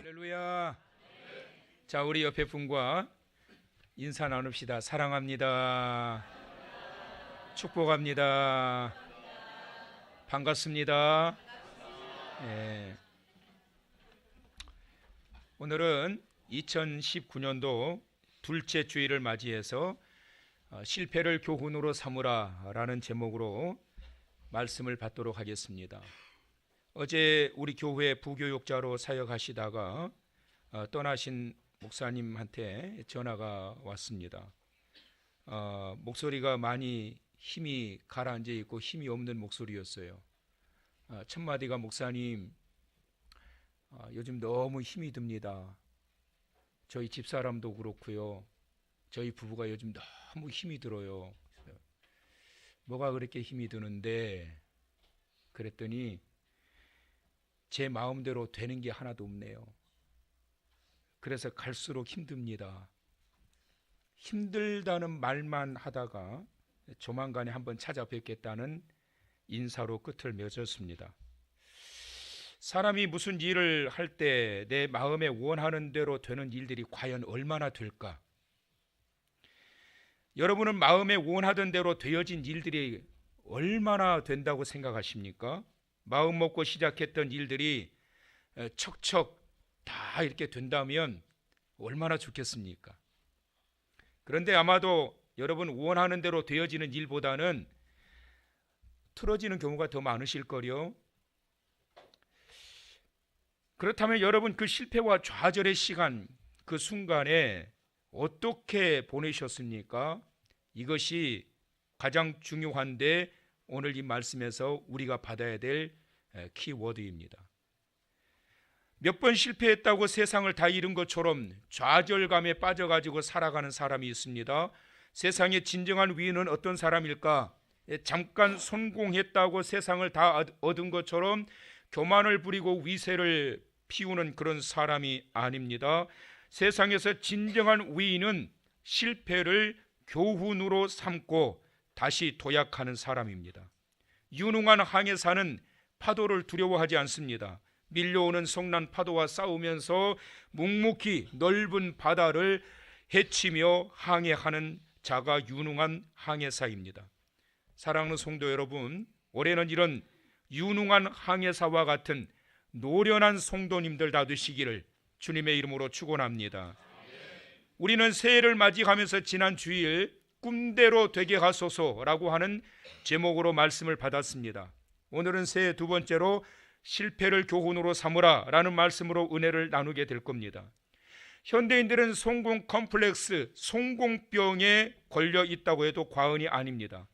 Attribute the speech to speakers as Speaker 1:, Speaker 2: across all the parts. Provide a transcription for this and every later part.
Speaker 1: 할렐루야. 자, 우리 옆에 분과 인사 나눕시다. 사랑합니다. 축복합니다. 반갑습니다. 예. 오늘은 2019년도 둘째 주일을 맞이해서 실패를 교훈으로 삼으라 라는 제목으로 말씀을 받도록 하겠습니다. 어제 우리 교회 부교육자로 사역하시다가 떠나신 목사님한테 전화가 왔습니다. 목소리가 많이 힘이 가라앉아 있고 힘이 없는 목소리였어요. 첫 마디가 목사님, 요즘 너무 힘이 듭니다. 저희 집사람도 그렇고요. 저희 부부가 요즘 너무 힘이 들어요. 뭐가 그렇게 힘이 드는데? 그랬더니 제 마음대로 되는 게 하나도 없네요. 그래서 갈수록 힘듭니다. 힘들다는 말만 하다가 조만간에 한번 찾아뵙겠다는 인사로 끝을 맺었습니다. 사람이 무슨 일을 할 때 내 마음에 원하는 대로 되는 일들이 과연 얼마나 될까? 여러분은 마음에 원하던 대로 되어진 일들이 얼마나 된다고 생각하십니까? 마음 먹고 시작했던 일들이 척척 다 이렇게 된다면 얼마나 좋겠습니까? 그런데 아마도 여러분 원하는 대로 되어지는 일보다는 틀어지는 경우가 더 많으실 거요. 그렇다면 여러분 그 실패와 좌절의 시간, 그 순간에 어떻게 보내셨습니까? 이것이 가장 중요한데 오늘 이 말씀에서 우리가 받아야 될 키워드입니다. 몇 번 실패했다고 세상을 다 잃은 것처럼 좌절감에 빠져가지고 살아가는 사람이 있습니다. 세상의 진정한 위인은 어떤 사람일까? 잠깐 성공했다고 세상을 다 얻은 것처럼 교만을 부리고 위세를 피우는 그런 사람이 아닙니다. 세상에서 진정한 위인은 실패를 교훈으로 삼고 다시 도약하는 사람입니다. 유능한 항해사는 파도를 두려워하지 않습니다. 밀려오는 성난 파도와 싸우면서 묵묵히 넓은 바다를 헤치며 항해하는 자가 유능한 항해사입니다. 사랑하는 성도 여러분, 올해는 이런 유능한 항해사와 같은 노련한 성도님들 다 되시기를 주님의 이름으로 축원합니다. 우리는 새해를 맞이하면서 지난 주일 꿈대로 되게 하소서라고 하는 제목으로 말씀을 받았습니다. 오늘은 새해 두 번째로 실패를 교훈으로 삼으라 라는 말씀으로 은혜를 나누게 될 겁니다. 현대인들은 성공 컴플렉스, 성공병에 걸려 있다고 해도 과언이 아닙니다.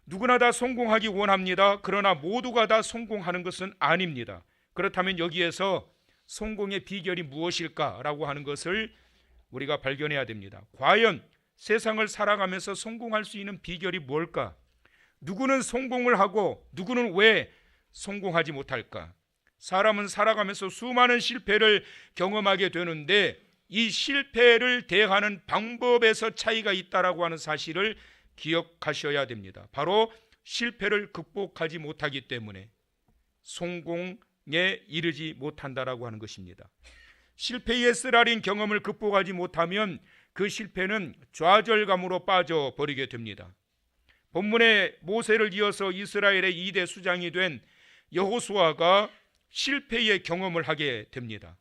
Speaker 1: 누구나 다 성공하기 원합니다. 그러나 모두가 다 성공하는 것은 아닙니다. 그렇다면 여기에서 성공의 비결이 무엇일까라고 하는 것을 우리가 발견해야 됩니다. 과연 세상을 살아가면서 성공할 수 있는 비결이 뭘까? 누구는 성공을 하고 누구는 왜 성공하지 못할까? 사람은 살아가면서 수많은 실패를 경험하게 되는데 이 실패를 대하는 방법에서 차이가 있다라고 하는 사실을 기억하셔야 됩니다. 바로 실패를 극복하지 못하기 때문에 성공에 이르지 못한다라고 하는 것입니다. 실패의 쓰라린 경험을 극복하지 못하면 그 실패는 좌절감으로 빠져버리게 됩니다. 본문의 모세를 이어서 이스라엘의 2대 수장이 된 여호수아가 실패의 경험을 하게 됩니다.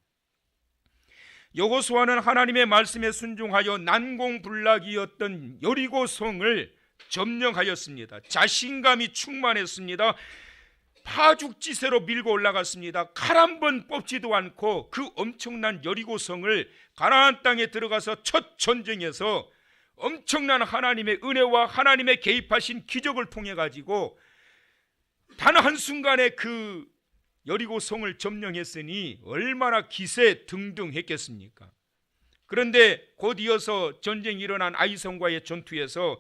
Speaker 1: 여호수아는 하나님의 말씀에 순종하여 난공불락이었던 여리고성을 점령하였습니다. 자신감이 충만했습니다. 파죽지세로 밀고 올라갔습니다. 칼 한 번 뽑지도 않고 그 엄청난 여리고성을 가나안 땅에 들어가서 첫 전쟁에서 엄청난 하나님의 은혜와 하나님의 개입하신 기적을 통해 가지고 단 한순간에 그 여리고성을 점령했으니 얼마나 기세등등했겠습니까? 그런데 곧 이어서 전쟁이 일어난 아이성과의 전투에서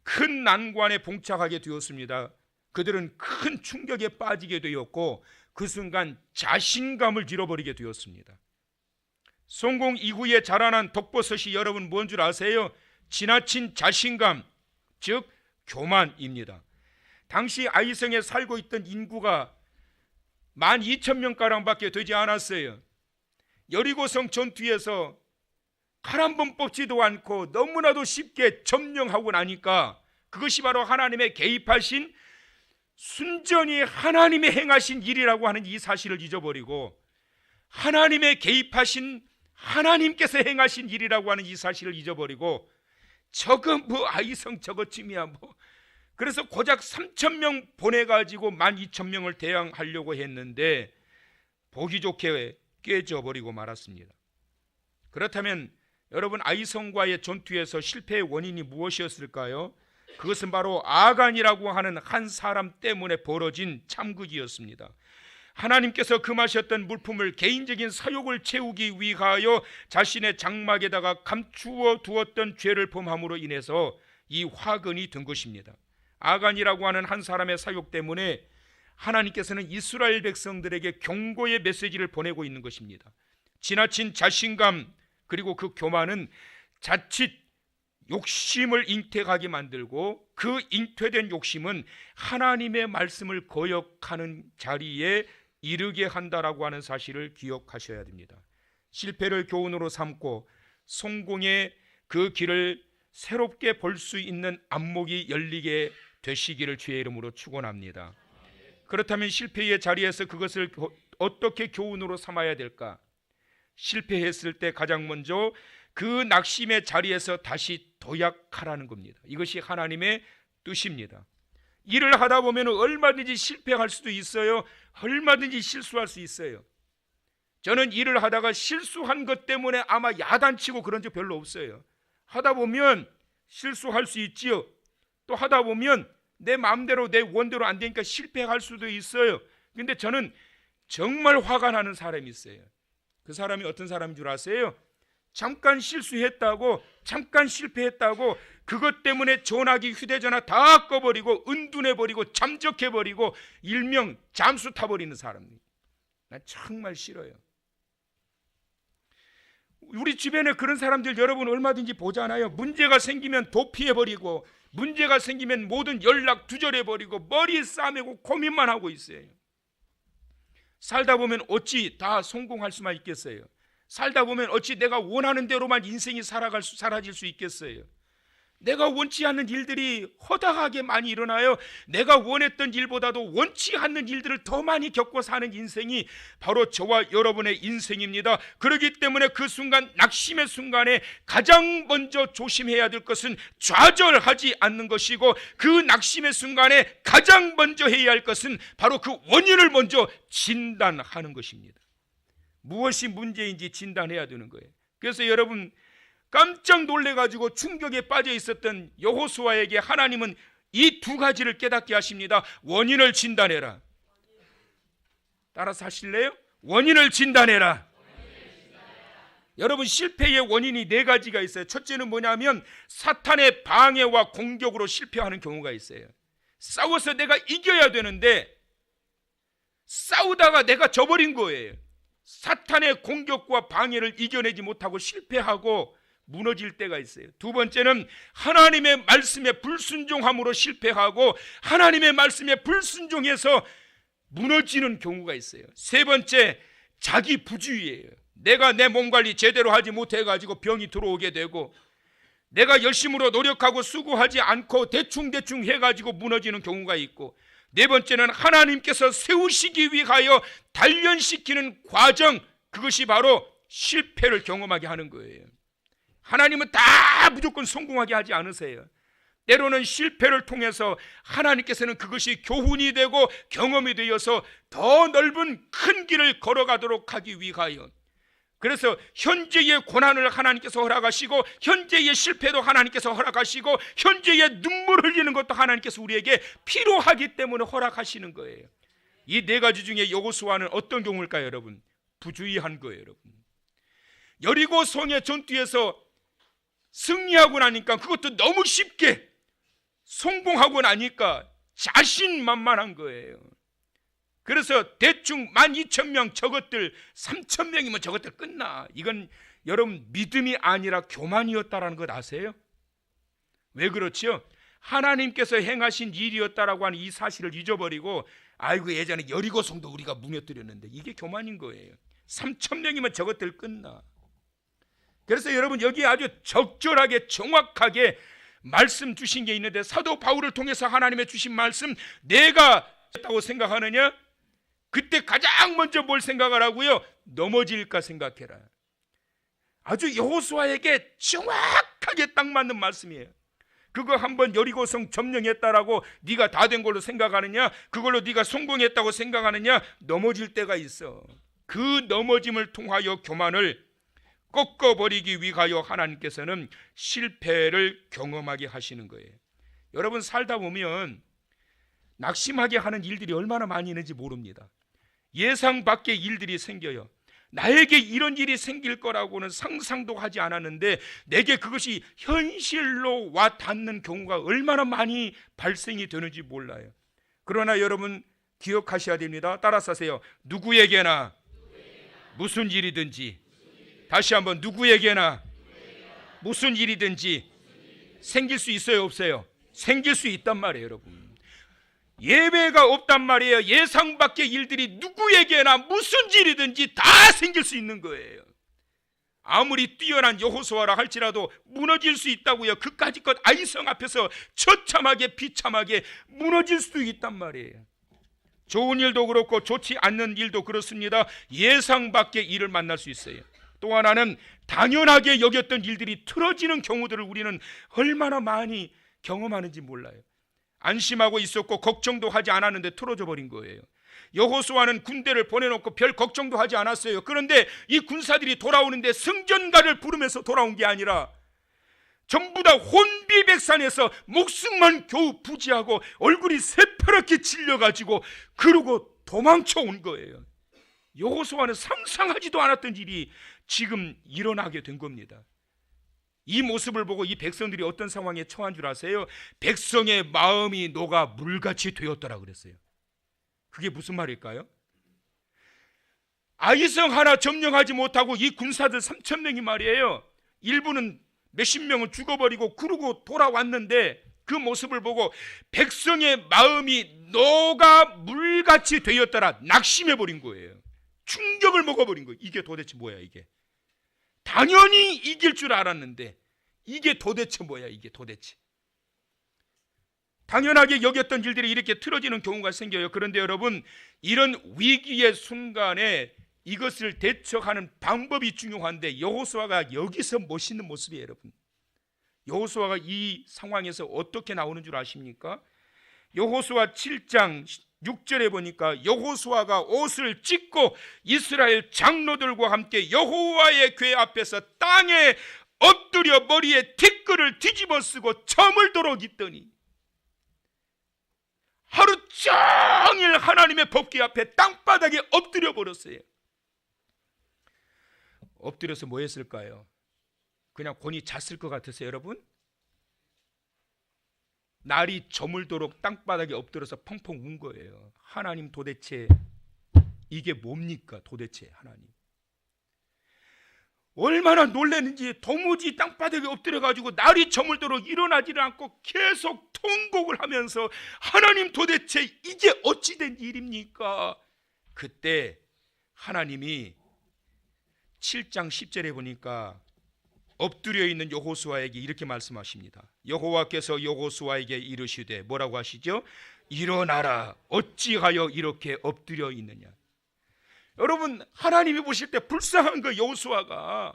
Speaker 1: 큰 난관에 봉착하게 되었습니다. 그들은 큰 충격에 빠지게 되었고 그 순간 자신감을 잃어버리게 되었습니다. 성공 이후에 자라난 독버섯이 여러분 뭔 줄 아세요? 지나친 자신감, 즉 교만입니다. 당시 아이성에 살고 있던 인구가 12,000명가량밖에 되지 않았어요. 여리고성 전투에서 칼 한 번 뽑지도 않고 너무나도 쉽게 점령하고 나니까 그것이 바로 하나님의 개입하신, 순전히 하나님의 행하신 일이라고 하는 이 사실을 잊어버리고, 하나님의 개입하신, 하나님께서 행하신 일이라고 하는 이 사실을 잊어버리고, 저거 뭐 아이성 저것쯤이야 뭐. 그래서 고작 3,000명 보내가지고 12,000명을 대항하려고 했는데 보기 좋게 깨져버리고 말았습니다. 그렇다면 여러분, 아이성과의 전투에서 실패의 원인이 무엇이었을까요? 그것은 바로 아간이라고 하는 한 사람 때문에 벌어진 참극이었습니다. 하나님께서 금하셨던 물품을 개인적인 사욕을 채우기 위하여 자신의 장막에다가 감추어 두었던 죄를 범함으로 인해서 이 화근이 든 것입니다. 아간이라고 하는 한 사람의 사욕 때문에 하나님께서는 이스라엘 백성들에게 경고의 메시지를 보내고 있는 것입니다. 지나친 자신감 그리고 그 교만은 자칫 욕심을 잉태하게 만들고, 그 잉태된 욕심은 하나님의 말씀을 거역하는 자리에 이르게 한다라고 하는 사실을 기억하셔야 됩니다. 실패를 교훈으로 삼고 성공의 그 길을 새롭게 볼 수 있는 안목이 열리게 되시기를 주의 이름으로 축원합니다. 그렇다면 실패의 자리에서 그것을 어떻게 교훈으로 삼아야 될까? 실패했을 때 가장 먼저 그 낙심의 자리에서 다시 도약하라는 겁니다. 이것이 하나님의 뜻입니다. 일을 하다 보면 얼마든지 실패할 수도 있어요. 얼마든지 실수할 수 있어요. 저는 일을 하다가 실수한 것 때문에 아마 야단치고 그런 적 별로 없어요. 하다 보면 실수할 수 있지요. 또 하다 보면 내 마음대로 내 원대로 안 되니까 실패할 수도 있어요. 근데 저는 정말 화가 나는 사람이 있어요. 그 사람이 어떤 사람인 줄 아세요? 잠깐 실수했다고, 잠깐 실패했다고 그것 때문에 전화기, 휴대전화 다 꺼버리고 은둔해버리고 잠적해버리고 일명 잠수 타버리는 사람들, 난 정말 싫어요. 우리 주변에 그런 사람들 여러분 얼마든지 보잖아요. 문제가 생기면 도피해버리고, 문제가 생기면 모든 연락 두절해버리고 머리 싸매고 고민만 하고 있어요. 살다 보면 어찌 다 성공할 수만 있겠어요? 살다 보면 어찌 내가 원하는 대로만 인생이 사라질 수 있겠어요? 내가 원치 않는 일들이 허다하게 많이 일어나요. 내가 원했던 일보다도 원치 않는 일들을 더 많이 겪고 사는 인생이 바로 저와 여러분의 인생입니다. 그렇기 때문에 그 순간, 낙심의 순간에 가장 먼저 조심해야 될 것은 좌절하지 않는 것이고, 그 낙심의 순간에 가장 먼저 해야 할 것은 바로 그 원인을 먼저 진단하는 것입니다. 무엇이 문제인지 진단해야 되는 거예요. 그래서 여러분, 깜짝 놀래가지고 충격에 빠져 있었던 여호수아에게 하나님은 이 두 가지를 깨닫게 하십니다. 원인을 진단해라. 따라서 하실래요? 원인을 진단해라. 여러분, 실패의 원인이 네 가지가 있어요. 첫째는 뭐냐면 사탄의 방해와 공격으로 실패하는 경우가 있어요. 싸워서 내가 이겨야 되는데 싸우다가 내가 져버린 거예요. 사탄의 공격과 방해를 이겨내지 못하고 실패하고 무너질 때가 있어요. 두 번째는 하나님의 말씀에 불순종함으로 실패하고 하나님의 말씀에 불순종해서 무너지는 경우가 있어요. 세 번째, 자기 부주의예요. 내가 내 몸 관리 제대로 하지 못해가지고 병이 들어오게 되고, 내가 열심으로 노력하고 수고하지 않고 대충 해가지고 무너지는 경우가 있고, 네 번째는 하나님께서 세우시기 위하여 단련시키는 과정, 그것이 바로 실패를 경험하게 하는 거예요. 하나님은 다 무조건 성공하게 하지 않으세요. 때로는 실패를 통해서 하나님께서는 그것이 교훈이 되고 경험이 되어서 더 넓은 큰 길을 걸어가도록 하기 위하여, 그래서 현재의 고난을 하나님께서 허락하시고 현재의 실패도 하나님께서 허락하시고 현재의 눈물 흘리는 것도 하나님께서 우리에게 필요하기 때문에 허락하시는 거예요. 이 네 가지 중에 여호수아는 어떤 경우일까요, 여러분? 부주의한 거예요, 여러분. 여리고 성의 전투에서 승리하고 나니까, 그것도 너무 쉽게 성공하고 나니까 자신만만한 거예요. 그래서 대충 12,000명, 저것들 3,000명이면 저것들 끝나. 이건 여러분 믿음이 아니라 교만이었다라는 것 아세요? 왜 그렇지요? 하나님께서 행하신 일이었다라고 하는 이 사실을 잊어버리고 아이고 예전에 여리고성도 우리가 무너뜨렸는데, 이게 교만인 거예요. 3,000명이면 저것들 끝나. 그래서 여러분 여기 아주 적절하게 정확하게 말씀 주신 게 있는데, 사도 바울을 통해서 하나님의 주신 말씀, 내가 했다고 생각하느냐? 그때 가장 먼저 뭘 생각을 하고요? 넘어질까 생각해라. 아주 여호수아에게 정확하게 딱 맞는 말씀이에요. 그거 한번 여리고성 점령했다라고 네가 다 된 걸로 생각하느냐? 그걸로 네가 성공했다고 생각하느냐? 넘어질 때가 있어. 그 넘어짐을 통하여 교만을 꺾어버리기 위하여 하나님께서는 실패를 경험하게 하시는 거예요. 여러분 살다 보면 낙심하게 하는 일들이 얼마나 많이 있는지 모릅니다. 예상 밖의 일들이 생겨요. 나에게 이런 일이 생길 거라고는 상상도 하지 않았는데 내게 그것이 현실로 와 닿는 경우가 얼마나 많이 발생이 되는지 몰라요. 그러나 여러분 기억하셔야 됩니다. 따라서 하세요. 누구에게나 무슨 일이든지, 다시 한번 누구에게나 무슨 일이든지 생길 수 있어요, 없어요? 생길 수 있단 말이에요, 여러분. 예외가 없단 말이에요. 예상 밖의 일들이 누구에게나 무슨 일이든지 다 생길 수 있는 거예요. 아무리 뛰어난 여호수아라 할지라도 무너질 수 있다고요. 그까짓 것 아이성 앞에서 처참하게 비참하게 무너질 수도 있단 말이에요. 좋은 일도 그렇고 좋지 않는 일도 그렇습니다. 예상 밖의 일을 만날 수 있어요. 또 하나는 당연하게 여겼던 일들이 틀어지는 경우들을 우리는 얼마나 많이 경험하는지 몰라요. 안심하고 있었고 걱정도 하지 않았는데 틀어져 버린 거예요. 여호수아는 군대를 보내놓고 별 걱정도 하지 않았어요. 그런데 이 군사들이 돌아오는데 승전가를 부르면서 돌아온 게 아니라 전부 다 혼비백산해서 목숨만 겨우 부지하고 얼굴이 새파랗게 질려가지고 그러고 도망쳐 온 거예요. 여호수아는 상상하지도 않았던 일이 지금 일어나게 된 겁니다. 이 모습을 보고 이 백성들이 어떤 상황에 처한 줄 아세요? 백성의 마음이 녹아 물같이 되었더라 그랬어요. 그게 무슨 말일까요? 아이성 하나 점령하지 못하고 이 군사들 3,000명이 말이에요. 일부는 몇십 명은 죽어버리고 그러고 돌아왔는데 그 모습을 보고 백성의 마음이 녹아 물같이 되었더라. 낙심해버린 거예요. 충격을 먹어버린 거예요. 이게 도대체 뭐야 이게. 당연히 이길 줄 알았는데 이게 도대체 뭐야 이게 도대체. 당연하게 여겼던 일들이 이렇게 틀어지는 경우가 생겨요. 그런데 여러분 이런 위기의 순간에 이것을 대처하는 방법이 중요한데 여호수아가 여기서 멋있는 모습이에요. 여러분 여호수아가 이 상황에서 어떻게 나오는 줄 아십니까? 여호수아 7장 6절에 보니까 여호수아가 옷을 찢고 이스라엘 장로들과 함께 여호와의 궤 앞에서 땅에 엎드려 머리에 티끌을 뒤집어 쓰고 저물도록 있더니 하루 종일 하나님의 법궤 앞에 땅바닥에 엎드려 버렸어요. 엎드려서 뭐 했을까요? 그냥 곤히 잤을 것 같으세요 여러분? 날이 저물도록 땅바닥에 엎드려서 펑펑 운 거예요. 하나님 도대체 이게 뭡니까 도대체 하나님. 얼마나 놀랐는지 도무지 땅바닥에 엎드려가지고 날이 저물도록 일어나지를 않고 계속 통곡을 하면서 하나님 도대체 이게 어찌된 일입니까? 그때 하나님이 7장 10절에 보니까 엎드려 있는 여호수아에게 이렇게 말씀하십니다. 여호와께서 여호수아에게 이르시되 뭐라고 하시죠? 일어나라. 어찌하여 이렇게 엎드려 있느냐. 여러분 하나님이 보실 때 불쌍한 거예요. 여호수아가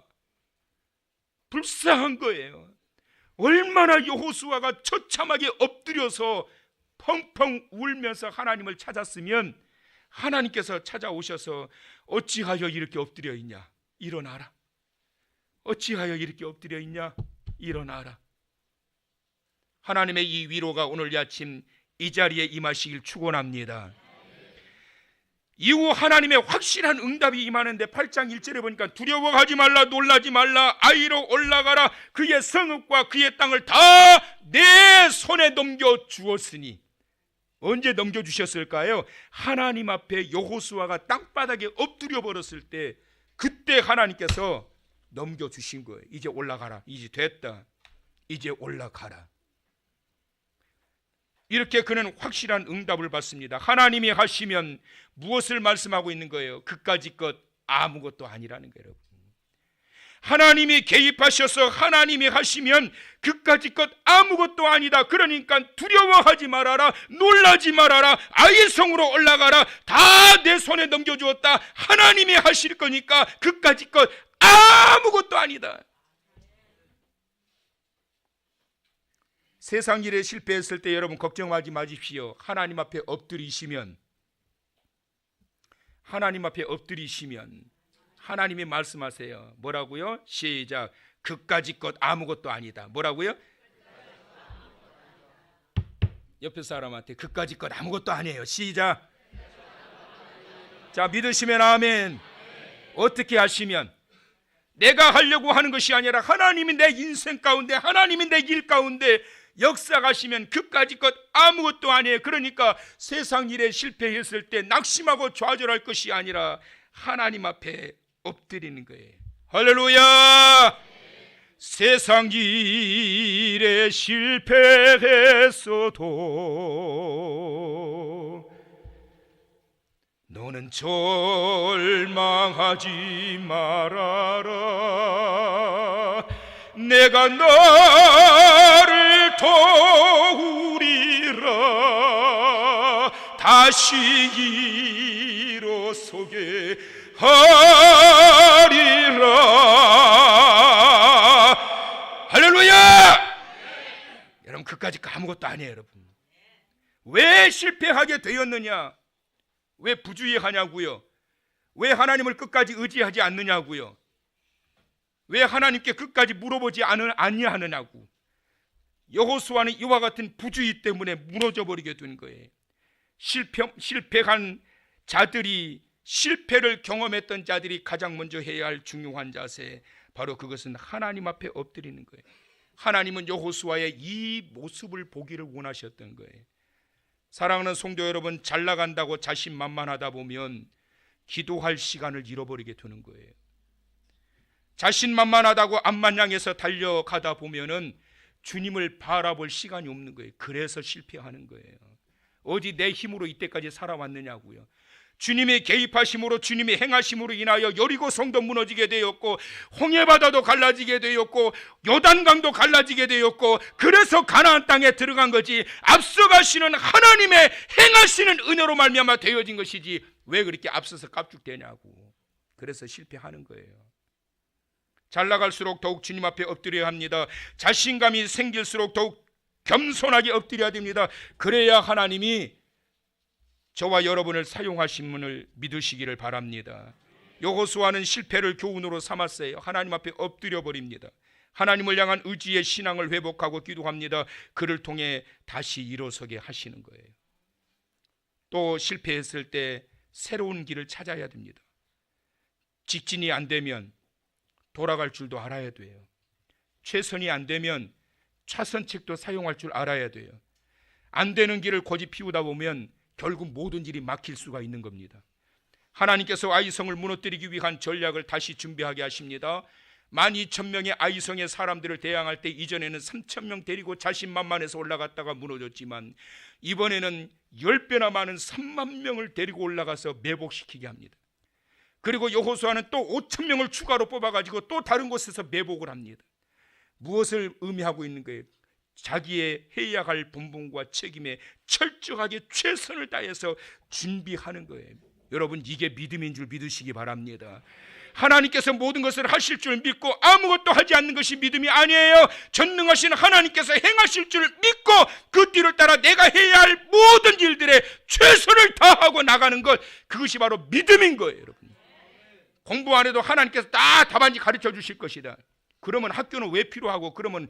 Speaker 1: 불쌍한 거예요. 얼마나 여호수아가 처참하게 엎드려서 펑펑 울면서 하나님을 찾았으면 하나님께서 찾아오셔서 어찌하여 이렇게 엎드려 있냐. 일어나라. 어찌하여 이렇게 엎드려 있냐? 일어나라. 하나님의 이 위로가 오늘 아침 이 자리에 임하시길 축원합니다. 이후 하나님의 확실한 응답이 임하는데 8장 1절에 보니까 두려워하지 말라 놀라지 말라 아이로 올라가라 그의 성읍과 그의 땅을 다 내 손에 넘겨주었으니. 언제 넘겨주셨을까요? 하나님 앞에 여호수아가 땅바닥에 엎드려 버렸을 때 그때 하나님께서 넘겨주신 거예요. 이제 올라가라. 이제 됐다. 이제 올라가라. 이렇게 그는 확실한 응답을 받습니다. 하나님이 하시면 무엇을 말씀하고 있는 거예요? 그까짓 것 아무것도 아니라는 거예요. 여러분, 하나님이 개입하셔서 하나님이 하시면 그까짓 것 아무것도 아니다. 그러니까 두려워하지 말아라, 놀라지 말아라, 아이성으로 올라가라. 다 내 손에 넘겨주었다. 하나님이 하실 거니까 그까짓 것 아무것도 아니다. 세상 일에 실패했을 때 여러분 걱정하지 마십시오. 하나님 앞에 엎드리시면 하나님이 말씀하세요. 뭐라고요? 시작. 그까짓 것 아무것도 아니다. 뭐라고요? 옆에 사람한테 그까짓 것 아무것도 아니에요. 시작. 자, 믿으시면 아멘. 어떻게 하시면? 내가 하려고 하는 것이 아니라 하나님이 내 인생 가운데, 하나님이 내 길 가운데 역사하시면 그까짓 것 아무것도 아니에요. 그러니까 세상 일에 실패했을 때 낙심하고 좌절할 것이 아니라 하나님 앞에 엎드리는 거예요. 할렐루야! 세상 일에 실패했어도 너는 절망하지 말아라. 내가 너를 도우리라. 다시 일어서게 하리라. 할렐루야! 여러분, 그까짓 거 아무것도 아니에요. 여러분, 왜 실패하게 되었느냐? 왜 부주의하냐고요? 왜 하나님을 끝까지 의지하지 않느냐고요? 왜 하나님께 끝까지 물어보지 아니하느냐고. 여호수아는 이와 같은 부주의 때문에 무너져 버리게 된 거예요. 실패한 자들이, 실패를 경험했던 자들이 가장 먼저 해야 할 중요한 자세, 바로 그것은 하나님 앞에 엎드리는 거예요. 하나님은 여호수아의 이 모습을 보기를 원하셨던 거예요. 사랑하는 성도 여러분, 잘 나간다고 자신만만하다 보면 기도할 시간을 잃어버리게 되는 거예요. 자신만만하다고 앞만향해서 달려가다 보면은 주님을 바라볼 시간이 없는 거예요. 그래서 실패하는 거예요. 어디 내 힘으로 이때까지 살아왔느냐고요. 주님의 개입하심으로, 주님의 행하심으로 인하여 여리고 성도 무너지게 되었고, 홍해바다도 갈라지게 되었고, 요단강도 갈라지게 되었고, 그래서 가나안 땅에 들어간 거지, 앞서가시는 하나님의 행하시는 은혜로 말미암아 되어진 것이지, 왜 그렇게 앞서서 깝죽대냐고. 그래서 실패하는 거예요. 잘 나갈수록 더욱 주님 앞에 엎드려야 합니다. 자신감이 생길수록 더욱 겸손하게 엎드려야 됩니다. 그래야 하나님이 저와 여러분을 사용하심을 믿으시기를 바랍니다. 여호수아는 실패를 교훈으로 삼았어요. 하나님 앞에 엎드려 버립니다. 하나님을 향한 의지의 신앙을 회복하고 기도합니다. 그를 통해 다시 일어서게 하시는 거예요. 또 실패했을 때 새로운 길을 찾아야 됩니다. 직진이 안 되면 돌아갈 줄도 알아야 돼요. 최선이 안 되면 차선책도 사용할 줄 알아야 돼요. 안 되는 길을 고집 피우다 보면 결국 모든 일이 막힐 수가 있는 겁니다. 하나님께서 아이성을 무너뜨리기 위한 전략을 다시 준비하게 하십니다. 12,000명의 아이성의 사람들을 대항할 때 이전에는 3,000명 데리고 자신만만해서 올라갔다가 무너졌지만 이번에는 10배나 많은 3만 명을 데리고 올라가서 매복시키게 합니다. 그리고 여호수아는 또 5,000명을 추가로 뽑아가지고 또 다른 곳에서 매복을 합니다. 무엇을 의미하고 있는 거예요? 자기의 해야 할 본분과 책임에 철저하게 최선을 다해서 준비하는 거예요. 여러분, 이게 믿음인 줄 믿으시기 바랍니다. 하나님께서 모든 것을 하실 줄 믿고 아무것도 하지 않는 것이 믿음이 아니에요. 전능하신 하나님께서 행하실 줄 믿고 그 뒤를 따라 내가 해야 할 모든 일들에 최선을 다하고 나가는 것, 그것이 바로 믿음인 거예요. 여러분, 공부 안 해도 하나님께서 다 답안지 가르쳐 주실 것이다. 그러면 학교는 왜 필요하고, 그러면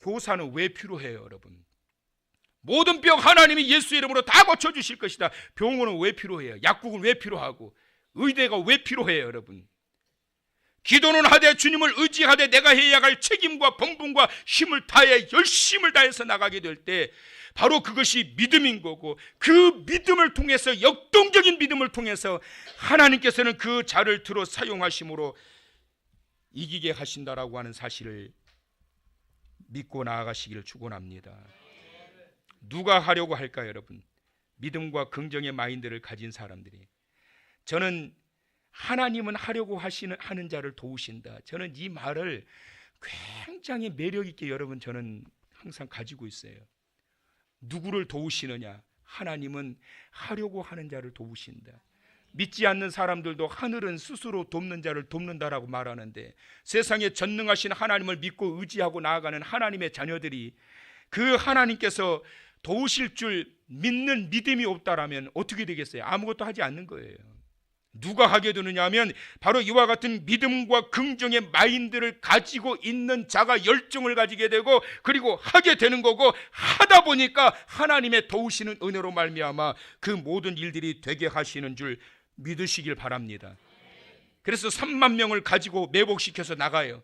Speaker 1: 교사는 왜 필요해요? 여러분, 모든 병 하나님이 예수 이름으로 다 고쳐주실 것이다. 병원은 왜 필요해요? 약국은 왜 필요하고, 의대가 왜 필요해요? 여러분, 기도는 하되 주님을 의지하되 내가 해야 할 책임과 본분과 힘을 다해 열심을 다해서 나가게 될 때 바로 그것이 믿음인 거고, 그 믿음을 통해서, 역동적인 믿음을 통해서 하나님께서는 그 자를 들어 사용하심으로 이기게 하신다라고 하는 사실을 믿고 나아가시기를 축원합니다. 누가 하려고 할까요, 여러분? 믿음과 긍정의 마인드를 가진 사람들이. 저는 하나님은 하려고 하는 자를 도우신다. 저는 이 말을 굉장히 매력 있게 여러분 저는 항상 가지고 있어요. 누구를 도우시느냐? 하나님은 하려고 하는 자를 도우신다. 믿지 않는 사람들도 하늘은 스스로 돕는 자를 돕는다라고 말하는데, 세상에 전능하신 하나님을 믿고 의지하고 나아가는 하나님의 자녀들이 그 하나님께서 도우실 줄 믿는 믿음이 없다라면 어떻게 되겠어요? 아무것도 하지 않는 거예요. 누가 하게 되느냐 하면 바로 이와 같은 믿음과 긍정의 마인드를 가지고 있는 자가 열정을 가지게 되고, 그리고 하게 되는 거고, 하다 보니까 하나님의 도우시는 은혜로 말미암아 그 모든 일들이 되게 하시는 줄 믿으시길 바랍니다. 그래서 3만 명을 가지고 매복시켜서 나가요.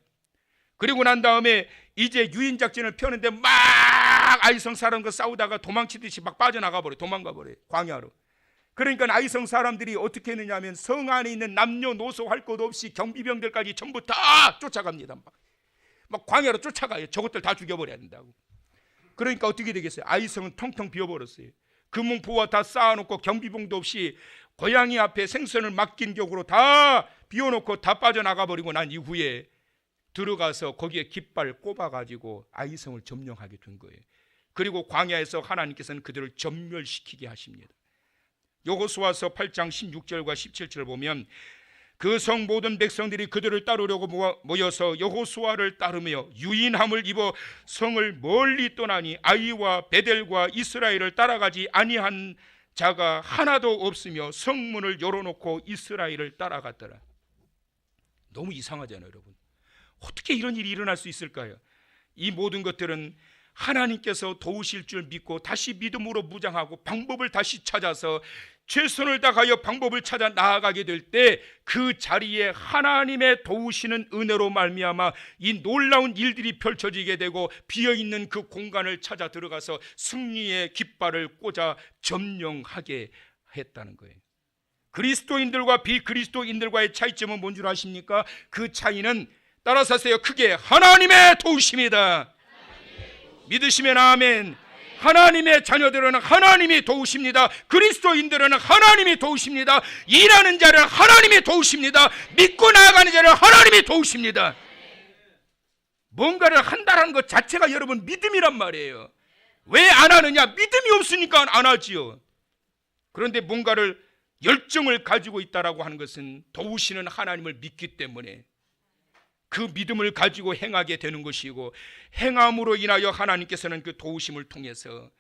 Speaker 1: 그리고 난 다음에 이제 유인작전을 펴는데 막 아이성 사람과 싸우다가 도망치듯이 막 빠져나가 버려요. 도망가 버려요. 광야로. 그러니까 아이성 사람들이 어떻게 했느냐 하면 성 안에 있는 남녀노소 할 것 없이 경비병들까지 전부 다 쫓아갑니다. 막 광야로 쫓아가요. 저것들 다 죽여버려야 된다고. 그러니까 어떻게 되겠어요? 아이성은 텅텅 비어버렸어요. 금문포와 다 쌓아놓고 경비병도 없이 고양이 앞에 생선을 맡긴 격으로 다 비워놓고 다 빠져나가 버리고 난 이후에 들어가서 거기에 깃발 꼽아가지고 아이성을 점령하게 된 거예요. 그리고 광야에서 하나님께서는 그들을 전멸시키게 하십니다. 여호수아서 8장 16절과 17절을 보면 그 성 모든 백성들이 그들을 따르려고 모여서 여호수아를 따르며 유인함을 입어 성을 멀리 떠나니 아이와 베델과 이스라엘을 따라가지 아니한 자가 하나도 없으며 성문을 열어놓고 이스라엘을 따라갔더라. 너무 이상하잖아요, 여러분. 어떻게 이런 일이 일어날 수 있을까요? 이 모든 것들은 하나님께서 도우실 줄 믿고 다시 믿음으로 무장하고 방법을 다시 찾아서 최선을 다하여 방법을 찾아 나아가게 될 때 그 자리에 하나님의 도우시는 은혜로 말미암아 이 놀라운 일들이 펼쳐지게 되고 비어있는 그 공간을 찾아 들어가서 승리의 깃발을 꽂아 점령하게 했다는 거예요. 그리스도인들과 비그리스도인들과의 차이점은 뭔 줄 아십니까? 그 차이는 따라서 하세요. 크게 하나님의 도우심이다. 믿으시면 아멘. 하나님의 자녀들은 하나님이 도우십니다. 그리스도인들은 하나님이 도우십니다. 일하는 자를 하나님이 도우십니다. 믿고 나아가는 자를 하나님이 도우십니다. 뭔가를 한다는 것 자체가 여러분 믿음이란 말이에요. 왜 안 하느냐? 믿음이 없으니까 안 하지요. 그런데 뭔가를 열정을 가지고 있다라고 하는 것은 도우시는 하나님을 믿기 때문에 그 믿음을 가지고 행하게 되는 것이고, 행함으로 인하여 하나님께서는 그 도우심을 통해서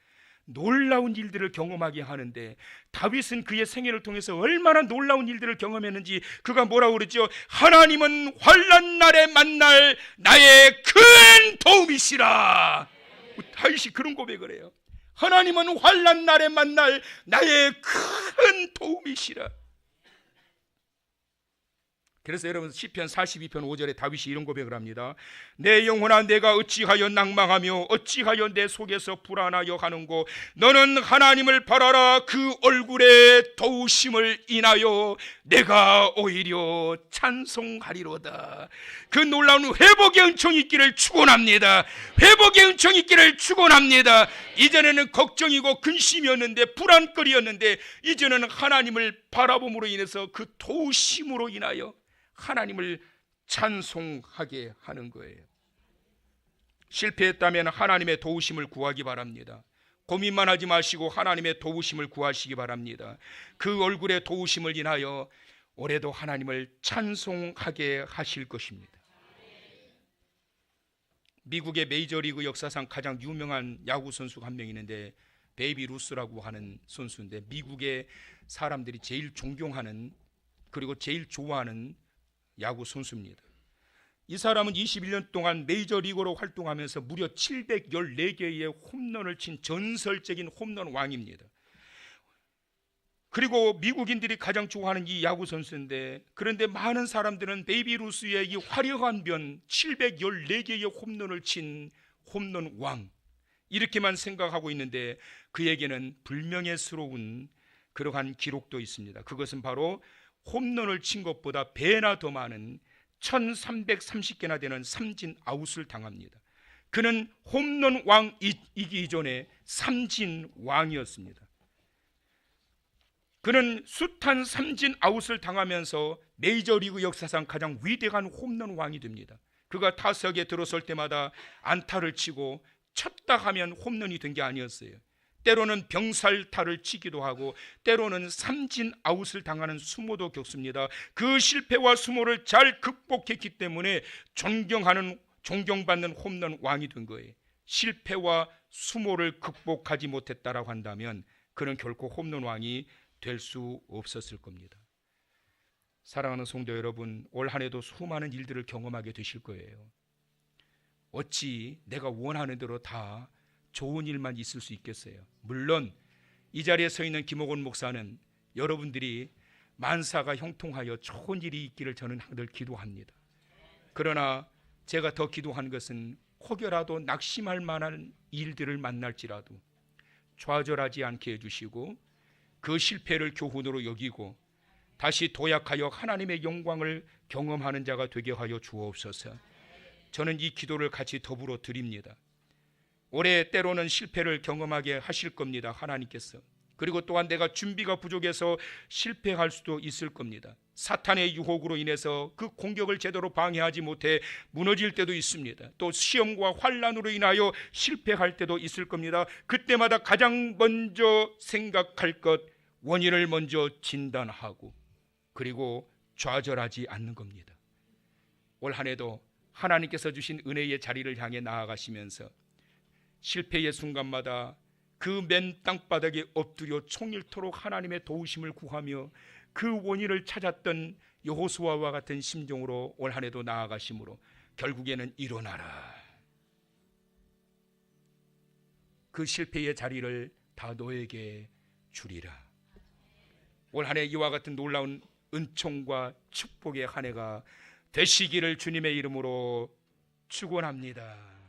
Speaker 1: 놀라운 일들을 경험하게 하는데, 다윗은 그의 생애를 통해서 얼마나 놀라운 일들을 경험했는지 그가 뭐라고 그랬죠? 하나님은 환난 날에 만날 나의 큰 도움이시라. 다윗이 그런 고백을 해요. 하나님은 환난 날에 만날 나의 큰 도움이시라. 그래서 여러분 시편 42편 5절에 다윗이 이런 고백을 합니다. 내 영혼아 내가 어찌하여 낭망하며 어찌하여 내 속에서 불안하여 하는고, 너는 하나님을 바라라. 그 얼굴의 도우심을 인하여 내가 오히려 찬송하리로다. 그 놀라운 회복의 은총이 있기를 축원합니다. 회복의 은총이 있기를 축원합니다. 이전에는 걱정이고 근심이었는데, 불안거리였는데, 이제는 하나님을 바라봄으로 인해서 그 도우심으로 인하여 하나님을 찬송하게 하는 거예요. 실패했다면 하나님의 도우심을 구하기 바랍니다. 고민만 하지 마시고 하나님의 도우심을 구하시기 바랍니다. 그 얼굴의 도우심을 인하여 올해도 하나님을 찬송하게 하실 것입니다. 미국의 메이저리그 역사상 가장 유명한 야구 선수가 한 명 있는데 베이비 루스라고 하는 선수인데, 미국의 사람들이 제일 존경하는 그리고 제일 좋아하는 야구 선수입니다. 이 사람은 21년 동안 메이저리그로 활동하면서 무려 714개의 홈런을 친 전설적인 홈런 왕입니다. 그리고 미국인들이 가장 좋아하는 이 야구 선수인데, 그런데 많은 사람들은 베이비 루스의 이 화려한 변 714개의 홈런을 친 홈런 왕 이렇게만 생각하고 있는데, 그에게는 불명예스러운 그러한 기록도 있습니다. 그것은 바로 홈런을 친 것보다 배나 더 많은 1330개나 되는 삼진 아웃을 당합니다. 그는 홈런 왕이기 이전에 삼진 왕이었습니다. 그는 숱한 삼진 아웃을 당하면서 메이저리그 역사상 가장 위대한 홈런 왕이 됩니다. 그가 타석에 들어설 때마다 안타를 치고 쳤다 하면 홈런이 된 게 아니었어요. 때로는 병살타를 치기도 하고 때로는 삼진 아웃을 당하는 수모도 겪습니다. 그 실패와 수모를 잘 극복했기 때문에 존경받는 홈런 왕이 된 거예요. 실패와 수모를 극복하지 못했다라고 한다면 그는 결코 홈런 왕이 될 수 없었을 겁니다. 사랑하는 성도 여러분, 올 한 해도 수많은 일들을 경험하게 되실 거예요. 어찌 내가 원하는 대로 다 좋은 일만 있을 수 있겠어요? 물론 이 자리에 서 있는 김옥원 목사는 여러분들이 만사가 형통하여 좋은 일이 있기를 저는 늘 기도합니다. 그러나 제가 더 기도한 것은 혹여라도 낙심할 만한 일들을 만날지라도 좌절하지 않게 해주시고 그 실패를 교훈으로 여기고 다시 도약하여 하나님의 영광을 경험하는 자가 되게 하여 주옵소서. 저는 이 기도를 같이 더불어 드립니다. 올해 때로는 실패를 경험하게 하실 겁니다, 하나님께서. 그리고 또한 내가 준비가 부족해서 실패할 수도 있을 겁니다. 사탄의 유혹으로 인해서 그 공격을 제대로 방해하지 못해 무너질 때도 있습니다. 또 시험과 환난으로 인하여 실패할 때도 있을 겁니다. 그때마다 가장 먼저 생각할 것, 원인을 먼저 진단하고 그리고 좌절하지 않는 겁니다. 올 한 해도 하나님께서 주신 은혜의 자리를 향해 나아가시면서 실패의 순간마다 그 맨 땅바닥에 엎드려 총일토록 하나님의 도우심을 구하며 그 원인을 찾았던 여호수아와 같은 심정으로 올 한 해도 나아가심으로 결국에는 일어나라, 그 실패의 자리를 다 너에게 주리라. 올 한 해 이와 같은 놀라운 은총과 축복의 한 해가 되시기를 주님의 이름으로 축원합니다.